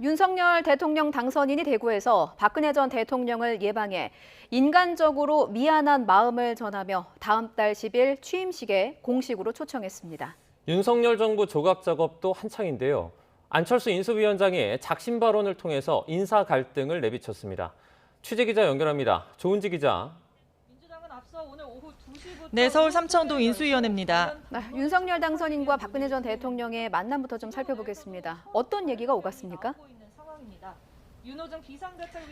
윤석열 대통령 당선인이 대구에서 박근혜 전 대통령을 예방해 인간적으로 미안한 마음을 전하며 다음 달 10일 취임식에 공식으로 초청했습니다. 윤석열 정부 조각 작업도 한창인데요. 안철수 인수위원장이 작심 발언을 통해서 인사 갈등을 내비쳤습니다. 취재기자 연결합니다. 조은지 기자. 네, 서울 삼청동 인수위원회입니다. 윤석열 당선인과 박근혜 전 대통령의 만남부터 좀 살펴보겠습니다. 어떤 얘기가 오갔습니까?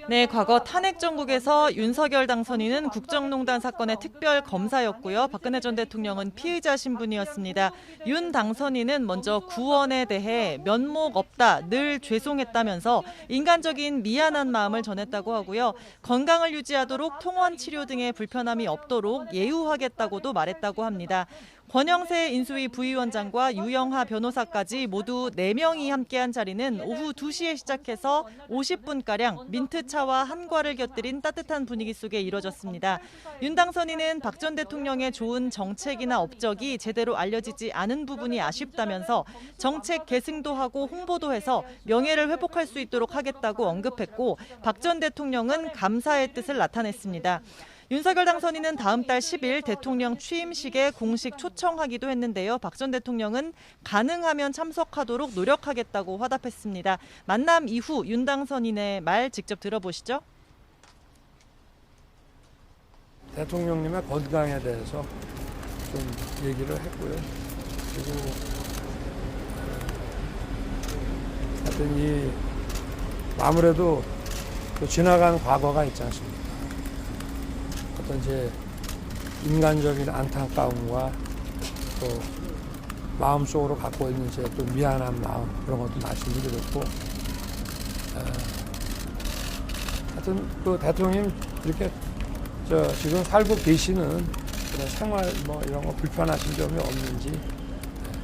네, 과거 탄핵 정국에서 윤석열 당선인은 국정농단 사건의 특별 검사였고요. 박근혜 전 대통령은 피의자 신분이었습니다. 윤 당선인은 먼저 구원에 대해 면목 없다, 늘 죄송했다면서 인간적인 미안한 마음을 전했다고 하고요. 건강을 유지하도록 통원 치료 등의 불편함이 없도록 예우하겠다고도 말했다고 합니다. 권영세 인수위 부위원장과 유영하 변호사까지 모두 4명이 함께한 자리는 오후 2시에 시작해서 50분가량 민트차와 한과를 곁들인 따뜻한 분위기 속에 이뤄졌습니다. 윤 당선인은 박 전 대통령의 좋은 정책이나 업적이 제대로 알려지지 않은 부분이 아쉽다면서 정책 계승도 하고 홍보도 해서 명예를 회복할 수 있도록 하겠다고 언급했고, 박 전 대통령은 감사의 뜻을 나타냈습니다. 윤석열 당선인은 다음 달 10일 대통령 취임식에 공식 초청하기도 했는데요. 박 전 대통령은 가능하면 참석하도록 노력하겠다고 화답했습니다. 만남 이후 윤 당선인의 말 직접 들어보시죠. 대통령님의 건강에 대해서 좀 얘기를 했고요. 그리고 하여튼 아무래도 그 지나간 과거가 있지 않습니까? 어떤 제 인간적인 안타까움과 또 마음속으로 갖고 있는 제 또 미안한 마음, 그런 것도 말씀드렸고, 하여튼 그 대통령님 이렇게 지금 살고 계시는 그런 생활 이런 거 불편하신 점이 없는지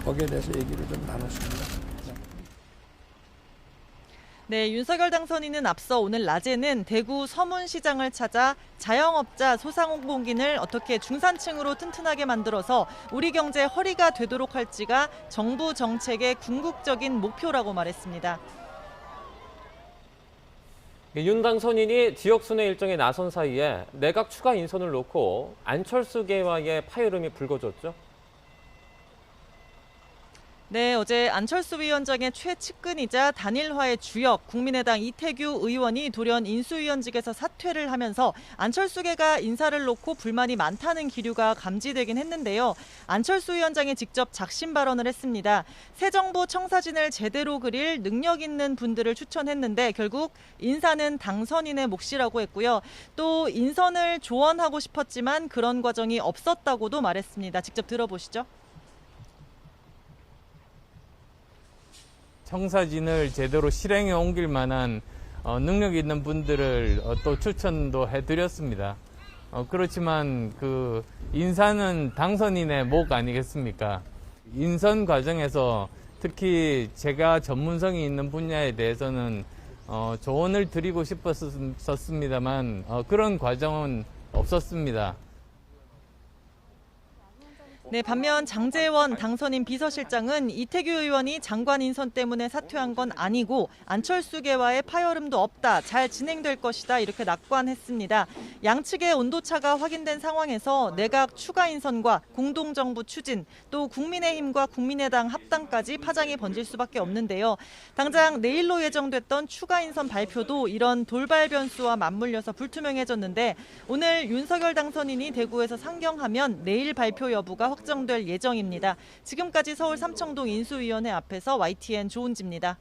거기에 대해서 얘기를 좀 나눴습니다. 네, 윤석열 당선인은 앞서 오늘 낮에는 대구 서문시장을 찾아 자영업자 소상공인을 어떻게 중산층으로 튼튼하게 만들어서 우리 경제 허리가 되도록 할지가 정부 정책의 궁극적인 목표라고 말했습니다. 윤 당선인이 지역순회 일정에 나선 사이에 내각 추가 인선을 놓고 안철수계와의 파열음이 불거졌죠. 네, 어제 안철수 위원장의 최측근이자 단일화의 주역 국민의당 이태규 의원이 돌연 인수위원직에서 사퇴를 하면서 안철수계가 인사를 놓고 불만이 많다는 기류가 감지되긴 했는데요. 안철수 위원장이 직접 작심 발언을 했습니다. 새 정부 청사진을 제대로 그릴 능력 있는 분들을 추천했는데 결국 인사는 당선인의 몫이라고 했고요. 또 인선을 조언하고 싶었지만 그런 과정이 없었다고도 말했습니다. 직접 들어보시죠. 청사진을 제대로 실행에 옮길 만한 능력 있는 분들을 또 추천도 해드렸습니다. 그렇지만 그 인사는 당선인의 목 아니겠습니까? 인선 과정에서 특히 제가 전문성이 있는 분야에 대해서는 조언을 드리고 싶었습니다만 그런 과정은 없었습니다. 네, 반면 장제원 당선인 비서실장은 이태규 의원이 장관 인선 때문에 사퇴한 건 아니고 안철수계와의 파열음도 없다, 잘 진행될 것이다 이렇게 낙관했습니다. 양측의 온도차가 확인된 상황에서 내각 추가 인선과 공동정부 추진, 또 국민의힘과 국민의당 합당까지 파장이 번질 수밖에 없는데요. 당장 내일로 예정됐던 추가 인선 발표도 이런 돌발 변수와 맞물려서 불투명해졌는데 오늘 윤석열 당선인이 대구에서 상경하면 내일 발표 여부가 확정될 예정입니다. 지금까지 서울 삼청동 인수위원회 앞에서 YTN 조은지입니다.